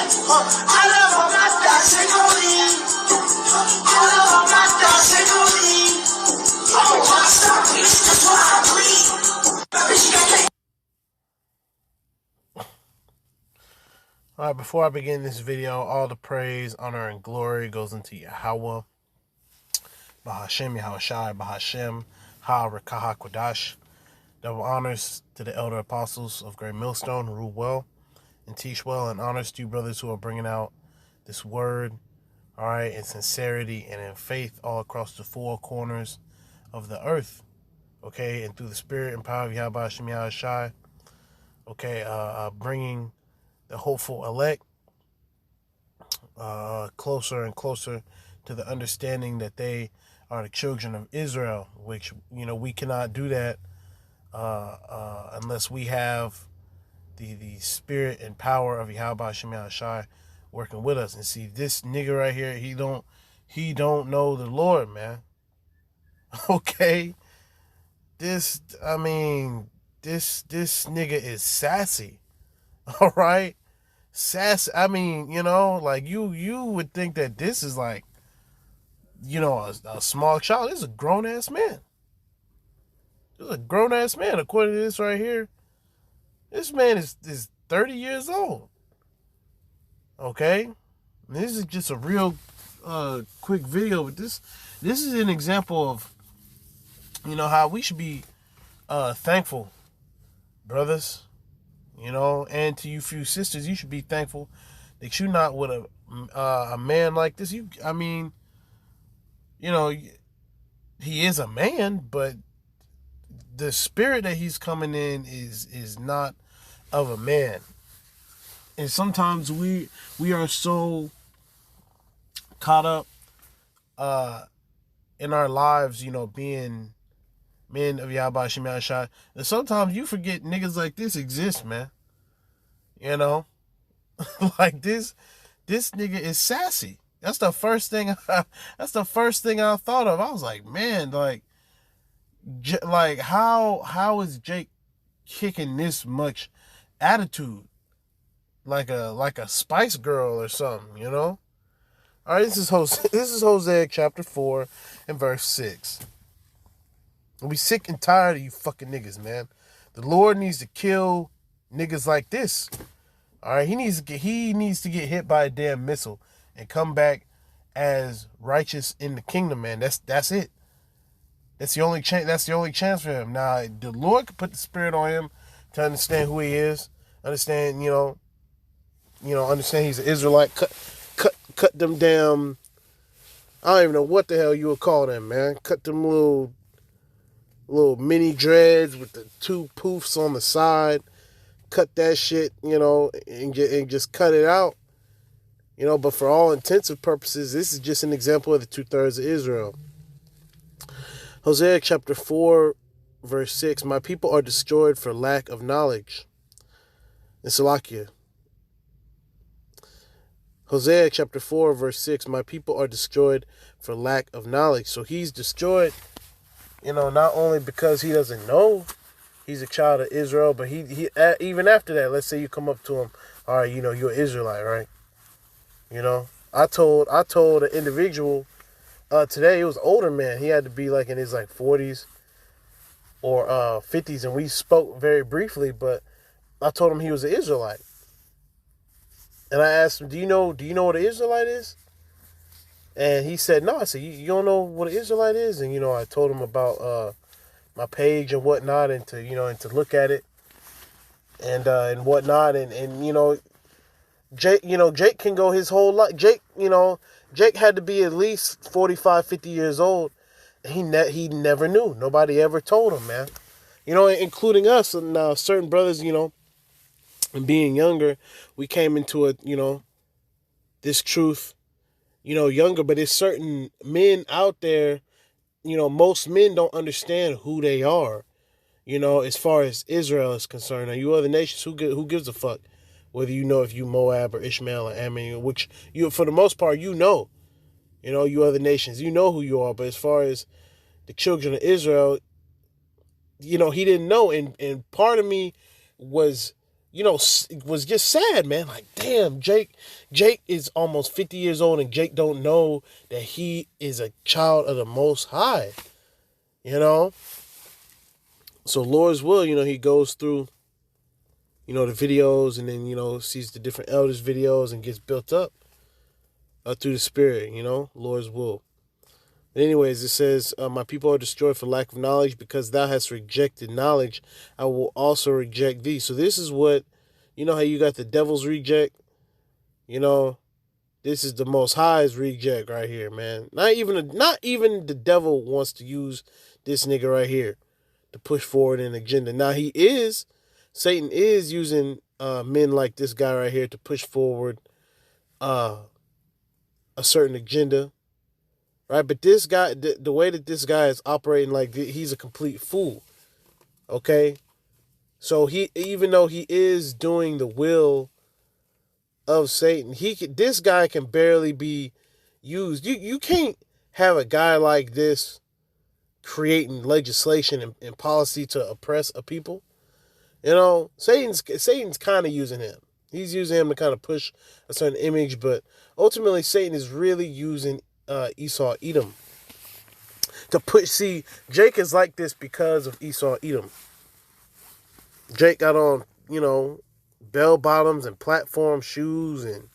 I love her, my thoughts ain't gon' leave. I love her, my thoughts ain't gon' leave. I'm a rockstar, bitch, that's why I bleed. Bitch, you can't. All right, before I begin this video, all the praise, honor, and glory goes into Yahweh, Bahashem, Yahushai, Bahashem, Ha-Rakaha Kodash. Double honors to the elder apostles of Great Millstone who rule well and teach well, and honors to you brothers who are bringing out this word, all right, in sincerity and in faith all across the four corners of the earth, okay, and through the spirit and power of Yahweh Hashem Yahushai, okay, bringing the hopeful elect closer and closer to the understanding that they are the children of Israel, which, you know, we cannot do that unless we have the spirit and power of Yahweh Hashem Yahushai working with us. And see, this nigga right here, he don't know the Lord, man. Okay? This nigga is sassy. All right? Sassy. I mean, you know, like you would think that this is like, you know, a small child. This is a grown-ass man. This is a grown-ass man. According to this right here, this man is 30 years old. Okay? And this is just a real quick video, but this is an example of, you know, how we should be thankful, brothers. You know, and to you few sisters, you should be thankful that you're not with a man like this. I mean, you know, he is a man, but the spirit that he's coming in is not of a man. And sometimes we are so caught up in our lives, you know, being men of Yahweh Hashem Yahushai, and sometimes you forget niggas like this exist, man. You know, like this nigga is sassy. That's the first thing. That's the first thing I thought of. I was like, man, like how is Jake kicking this much attitude, like a Spice Girl or something, you know? All right, this is Hosea chapter 4 and verse 6. We sick and tired of you fucking niggas, man. The Lord needs to kill niggas like this. All right, he needs to get hit by a damn missile and come back as righteous in the kingdom, man. That's it. That's the only chance for him. Now, the Lord could put the spirit on him to understand who he is. Understand, understand he's an Israelite. Cut them damn. I don't even know what the hell you would call them, man. Cut them little mini dreads with the two poofs on the side. Cut that shit, you know, and just cut it out. You know, but for all intents and purposes, this is just an example of the 2/3 of Israel. Hosea chapter 4, verse 6, my people are destroyed for lack of knowledge. In Salakia. Hosea chapter 4, verse 6, my people are destroyed for lack of knowledge. So he's destroyed, you know, not only because he doesn't know he's a child of Israel, but he even after that, let's say you come up to him, all right, you know, you're an Israelite, right? You know, I told an individual today, it was an older man. He had to be like in his like 40s or 50s, and we spoke very briefly, but I told him he was an Israelite. And I asked him, do you know what an Israelite is? And he said, no. I said, you don't know what an Israelite is? And, you know, I told him about my page and whatnot, and to look at it and whatnot. And you know, Jake can go his whole life. Jake had to be at least 45, 50 years old. He never knew. Nobody ever told him, man. You know, including us and certain brothers, you know, and being younger, we came into this truth, you know, younger. But there's certain men out there, you know, most men don't understand who they are, you know, as far as Israel is concerned. Now, you other nations, who gives a fuck whether you know if you Moab or Ishmael or Ammon, which you, for the most part, you know, you other nations, you know who you are. But as far as the children of Israel, you know, he didn't know. And part of me was, was just sad, man. Like, damn, Jake is almost 50 years old, and Jake don't know that he is a child of the Most High, you know? So Lord's will, he goes through, the videos, and then, sees the different elders' videos and gets built up through the Spirit, Lord's will. But anyways, it says, my people are destroyed for lack of knowledge, because thou hast rejected knowledge, I will also reject thee. So this is what, how you got the devil's reject? This is the Most High's reject right here, man. Not even the devil wants to use this nigga right here to push forward an agenda. Now Satan is using men like this guy right here to push forward a certain agenda. Right, but this guy, the way that this guy is operating, like, he's a complete fool. Okay, so even though he is doing the will of Satan, this guy can barely be used. You can't have a guy like this creating legislation and policy to oppress a people. Satan's kind of using him. He's using him to kind of push a certain image, but ultimately Satan is really using Esau Edom to push. See, Jake is like this because of Esau Edom. Jake got on, bell bottoms and platform shoes, and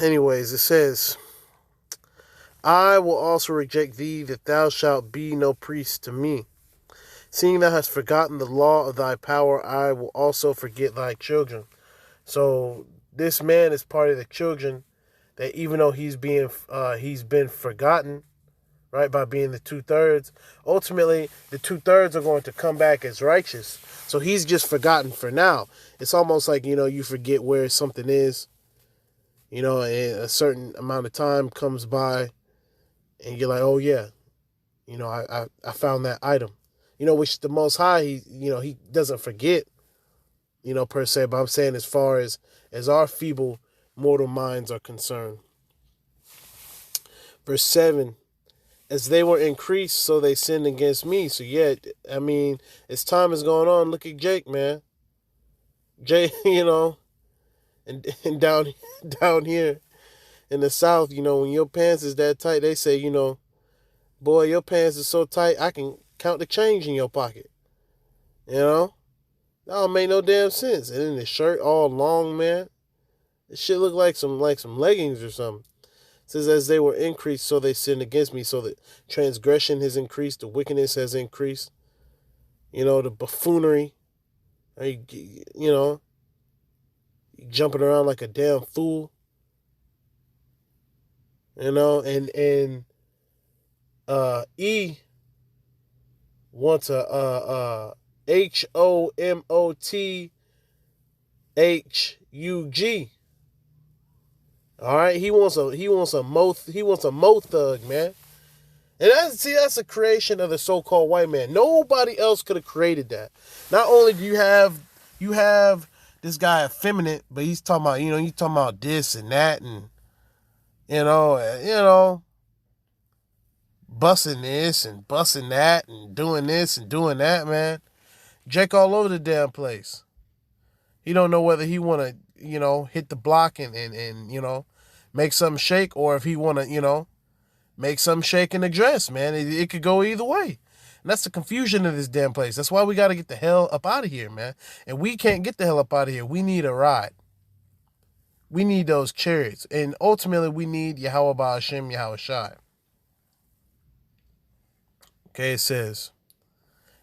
anyways, it says, I will also reject thee, that thou shalt be no priest to me. Seeing thou hast forgotten the law of thy power, I will also forget thy children. So this man is part of the children that, even though he's been forgotten, right, by being the 2/3, ultimately the 2/3 are going to come back as righteous. So he's just forgotten for now. It's almost like, you forget where something is, and a certain amount of time comes by, and you're like, oh yeah, I found that item, which the Most High, he doesn't forget, per se, but I'm saying as far as our feeble mortal minds are concerned. Verse 7, as they were increased, so they sinned against me. So yeah, I mean, as time is going on, look at Jake, man. Jake, and down here in the South, when your pants is that tight, they say, boy, your pants is so tight, I can count the change in your pocket. That don't make no damn sense. And then the shirt all long, man. This shit look like some leggings or something. It says, as they were increased, so they sinned against me. So the transgression has increased, the wickedness has increased. The buffoonery. Jumping around like a damn fool. And E wants a HOMOTHUG. All right, he wants a mo thug, man. And that's a creation of the so-called white man. Nobody else could have created that. Not only do you have this guy effeminate, but he's talking about, you talking about this and that, and busting this and busting that and doing this and doing that, man. Jake all over the damn place. He don't know whether he want to, hit the block and make something shake, or if he want to, make something shake in the dress, man. It could go either way. And that's the confusion of this damn place. That's why we got to get the hell up out of here, man. And we can't get the hell up out of here. We need a ride. We need those chariots. And ultimately, we need Yahweh Ba'ashem Yahweh Shai. Okay, it says,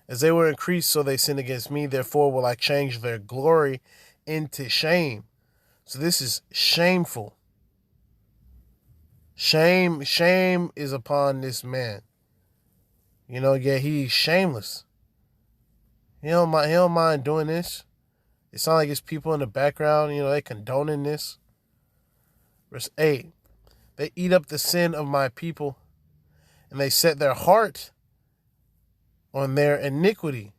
as they were increased, so they sinned against me. Therefore will I change their glory into shame. So this is shameful. Shame is upon this man. He's shameless. He don't mind doing this. It sounds like it's people in the background, they condoning this. Verse 8, they eat up the sin of my people, and they set their heart on their iniquity.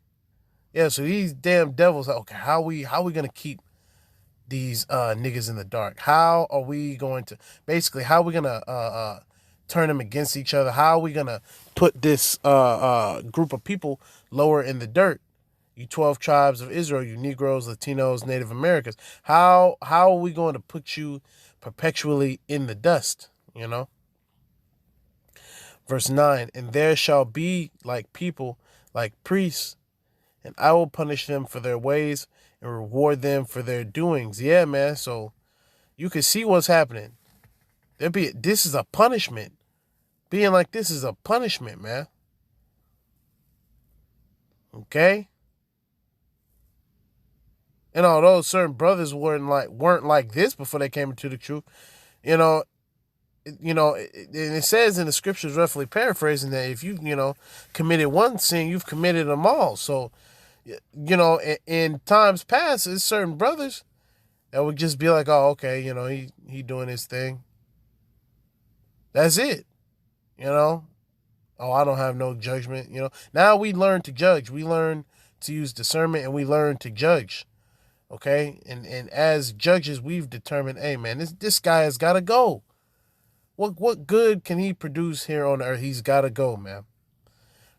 Yeah, so these damn devils, okay, how we going to keep these niggas in the dark? How are we going to turn them against each other? How are we going to put this group of people lower in the dirt? You 12 tribes of Israel, you Negroes, Latinos, Native Americans. How are we going to put you perpetually in the dust? You know? Verse 9, and there shall be like people, like priests, and I will punish them for their ways and reward them for their doings. Yeah, man. So you can see what's happening. This is a punishment. Being like this is a punishment, man. Okay? And although certain brothers weren't like this before they came into the truth, you know, it says in the scriptures, roughly paraphrasing, that if you committed one sin, you've committed them all. So, in times past, there's certain brothers that would just be like, oh, okay, he doing his thing. That's it. Oh, I don't have no judgment. Now we learn to judge. We learn to use discernment, and we learn to judge. Okay, and as judges, we've determined, hey man, this guy has got to go. What good can he produce here on earth? He's got to go, man.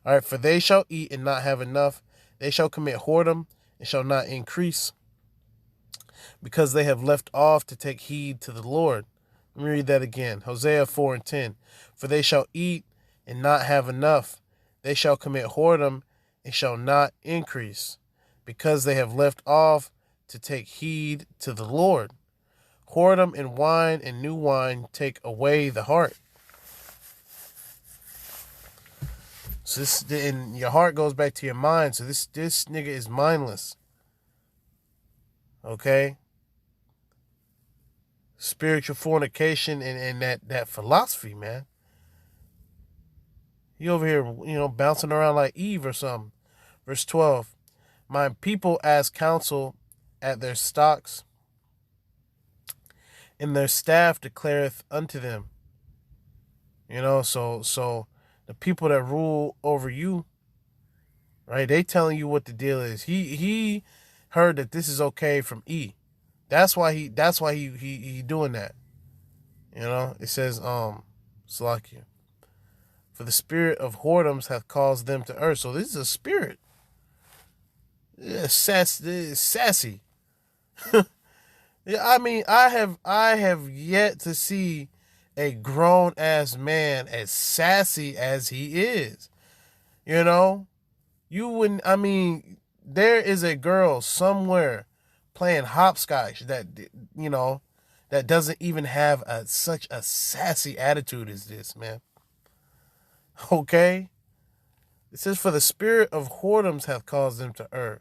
All right, for they shall eat and not have enough. They shall commit whoredom and shall not increase, because they have left off to take heed to the Lord. Let me read that again. Hosea 4:10. For they shall eat and not have enough. They shall commit whoredom and shall not increase, because they have left off to take heed to the Lord. Whoredom and wine and new wine take away the heart. So and your heart goes back to your mind. So this nigga is mindless. Okay? Spiritual fornication and that philosophy, man. You over here, bouncing around like Eve or something. Verse 12. My people ask counsel at their stocks, and their staff declareth unto them. So the people that rule over you, right? They telling you what the deal is. He heard that this is okay from E. That's why he doing that. It says Salakia. For the spirit of whoredoms hath caused them to err. So this is a spirit. It's sassy. Yeah, I mean, I have yet to see a grown ass man as sassy as he is. You wouldn't. I mean, there is a girl somewhere playing hopscotch that that doesn't even have such a sassy attitude as this, man. Okay, it says, for the spirit of whoredoms hath caused them to err,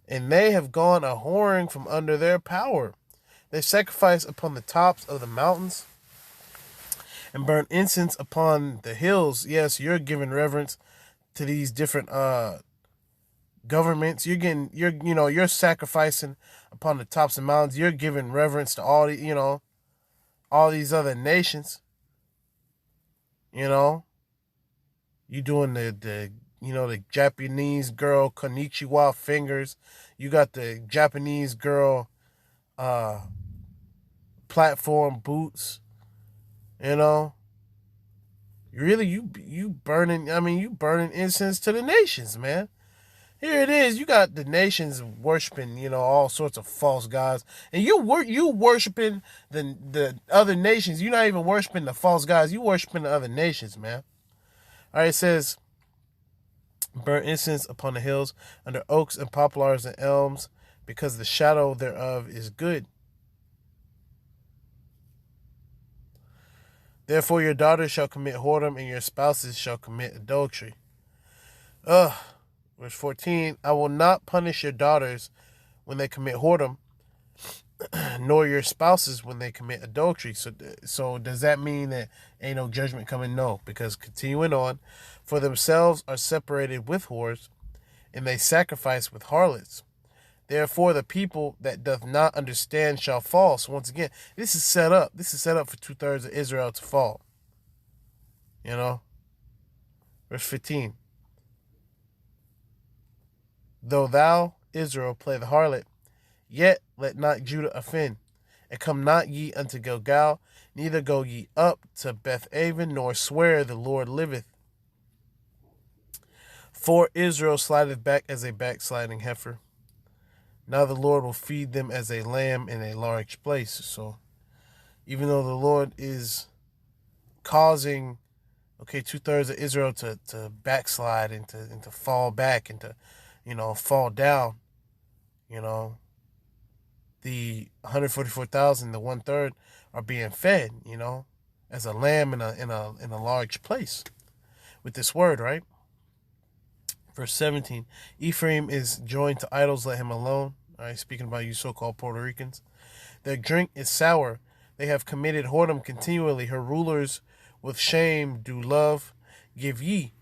and they have gone a whoring from under their power. They sacrifice upon the tops of the mountains and burn incense upon the hills. Yes, you're giving reverence to these different governments. You're sacrificing upon the tops of mountains. You're giving reverence to all these other nations. You doing the Japanese girl konnichiwa fingers. You got the Japanese girl platform boots. Really, you burning. I mean, you burning incense to the nations, man. Here it is. You got the nations worshiping, all sorts of false gods, and you worshiping the other nations. You're not even worshiping the false gods. You worshiping the other nations, man. All right, it says, burn incense upon the hills under oaks and poplars and elms, because the shadow thereof is good. Therefore your daughters shall commit whoredom, and your spouses shall commit adultery. Verse 14, I will not punish your daughters when they commit whoredom, nor your spouses when they commit adultery. So does that mean that ain't no judgment coming? No, because continuing on, for themselves are separated with whores, and they sacrifice with harlots. Therefore the people that doth not understand shall fall. So once again, this is set up. This is set up for 2/3 of Israel to fall. Verse 15. Though thou, Israel, play the harlot, yet let not Judah offend. And come not ye unto Gilgal, neither go ye up to Beth Aven, nor swear the Lord liveth. For Israel slideth back as a backsliding heifer. Now the Lord will feed them as a lamb in a large place. So even though the Lord is causing, 2/3 of Israel to backslide and to fall back and to, fall down, the 144,000, the 1/3, are being fed, as a lamb in a large place with this word, right? Verse 17, Ephraim is joined to idols, let him alone. All right, speaking about you so-called Puerto Ricans. Their drink is sour. They have committed whoredom continually. Her rulers with shame do love. Give ye.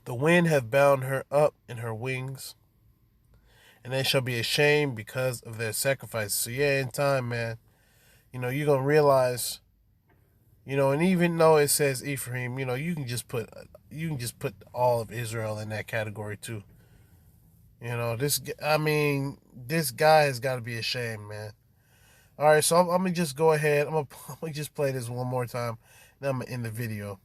The wind hath bound her up in her wings, and they shall be ashamed because of their sacrifices. So yeah, in time, man, you're going to realize, and even though it says Ephraim, you can just put all of Israel in that category too. This guy has got to be ashamed, man. All right, so I'm going to just go ahead. I'm going to just play this one more time. Then I'm going to end the video.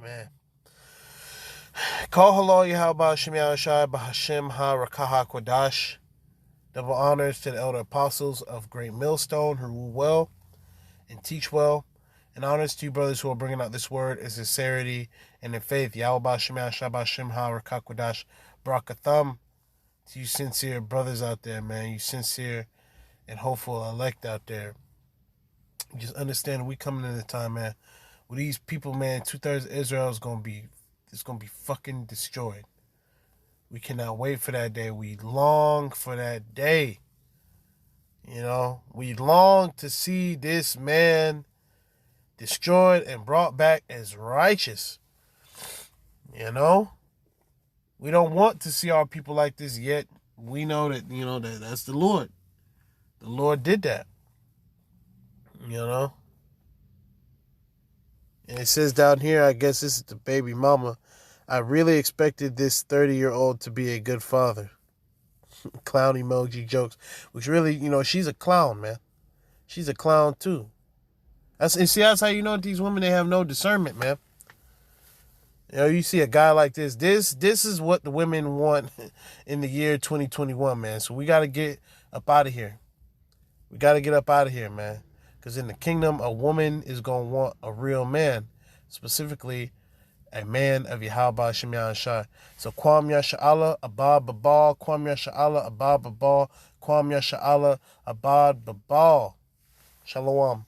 Man. Call halal Yahweh Hashem Yahushai B'Hashem HaRakaha Kodash. Double honors to the elder apostles of Great Millstone who rule well and teach well. And honors to you brothers who are bringing out this word in sincerity and in faith. Yahweh Hashem Yahushai B'Hashem HaRakaha Kodash. Barakatham to you sincere brothers out there, man. You sincere and hopeful elect out there. Just understand we coming in the time, man. With these people, man, 2/3 of Israel is gonna be fucking destroyed. We cannot wait for that day. We long for that day. We long to see this man destroyed and brought back as righteous. We don't want to see our people like this yet. We know that, that's the Lord. The Lord did that. And it says down here, I guess this is the baby mama. I really expected this 30-year-old to be a good father. Clown emoji jokes. Which really, she's a clown, man. She's a clown too. That's how you know these women, they have no discernment, man. You see a guy like this. This is what the women want in the year 2021, man. So we got to get up out of here. We got to get up out of here, man. Because in the kingdom, a woman is going to want a real man. Specifically, a man of Yahweh Hashem Yahushai. So, Kwam Yasha'Allah, Abad Babal, Kwam Yasha'Allah, Abad Babal, Kwam Yasha'Allah, Abad Babal. Shalom.